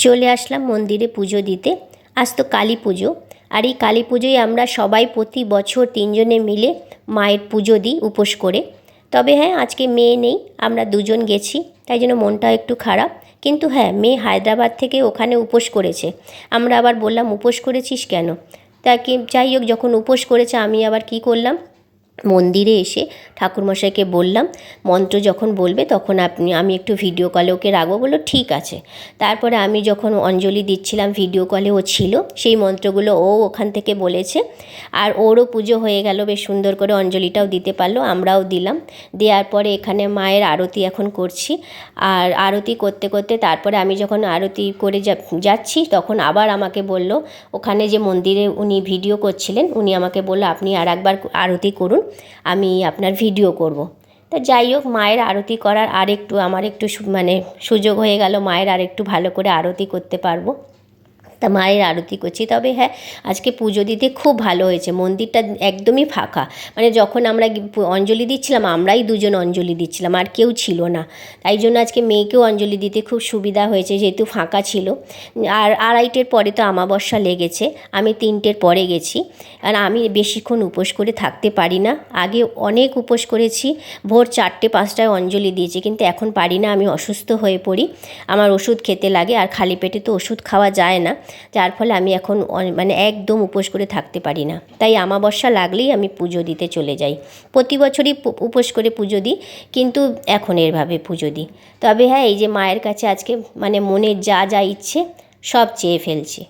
চলে আসলাম মন্দিরে পুজো দিতে। আজ তো কালী পুজো, আর এই কালী পুজোয় আমরা সবাই প্রতি বছর তিনজনে মিলে মায়ের পুজো দিই উপোস করে। তবে হ্যাঁ, আজকে মেয়ে নেই, আমরা দুজন গেছি, তাই জন্য মনটা একটু খারাপ। কিন্তু হ্যাঁ, মেয়ে হায়দ্রাবাদ থেকে ওখানে উপোস করেছে। আমরা আবার বললাম, উপোস করেছিস কেন? তাকে যাই হোক, যখন উপোস করেছে আমি আবার কি করলাম, মন্দিরে এসে ঠাকুরমশাইকে বললাম মন্ত্র যখন বলবে তখন আমি একটু ভিডিও কলে ওকে রাখবো। বললো ঠিক আছে। তারপরে আমি যখন অঞ্জলি দিচ্ছিলাম, ভিডিও কলে ও ছিল, সেই মন্ত্রগুলো ও ওখান থেকে বলেছে, আর ওরও পুজো হয়ে গেল, বেশ সুন্দর করে অঞ্জলিটাও দিতে পারলো, আমরাও দিলাম। দেওয়ার পরে এখানে মায়ের আরতি এখন করছি। আর আরতি করতে করতে তারপরে আমি যখন আরতি করে যাচ্ছি তখন আবার আমাকে বলল, ওখানে যে মন্দিরে উনি ভিডিও করছিলেন উনি আমাকে বলল, আপনি আর একবার আরতি করুন, আমি আপনার ভিডিও করব। তা যাই হোক, মায়ের আরতি করার আমার একটু সুযোগ হয়ে গেল, মায়ের আর একটু ভালো করে আরতি করতে পারবো। তা মায়ের আরতি করছি। তবে হ্যাঁ, আজকে পুজো দিতে খুব ভালো হয়েছে, মন্দিরটা একদমই ফাঁকা। যখন আমরা অঞ্জলি দিচ্ছিলাম, আমরাই দুজন অঞ্জলি দিচ্ছিলাম, আর কেউ ছিল না। তাই জন্য আজকে মেয়েকেও অঞ্জলি দিতে খুব সুবিধা হয়েছে, যেহেতু ফাঁকা ছিল। আর 2:30-টের পরে তো আমাবস্যা লেগেছে, আমি 3টের পরে গেছি। আর আমি বেশিক্ষণ উপোস করে থাকতে পারি না। আগে অনেক উপোস করেছি, ভোর 4টে-5টায় অঞ্জলি দিয়েছি, কিন্তু এখন পারি না, আমি অসুস্থ হয়ে পড়ি, আমার ওষুধ খেতে লাগে, আর খালি পেটে তো ওষুধ খাওয়া যায় না, যার ফলে আমি এখন একদম উপোস করে থাকতে পারি না। তাই আমাবস্যা লাগলেই আমি পুজো দিতে চলে যাই। প্রতি বছরই উপোস করে পুজো দিই, কিন্তু এখন এভাবে পুজো দিই। তবে হ্যাঁ, এই যে মায়ের কাছে আজকে মনের যা যা ইচ্ছে সব চেয়ে ফেলছি।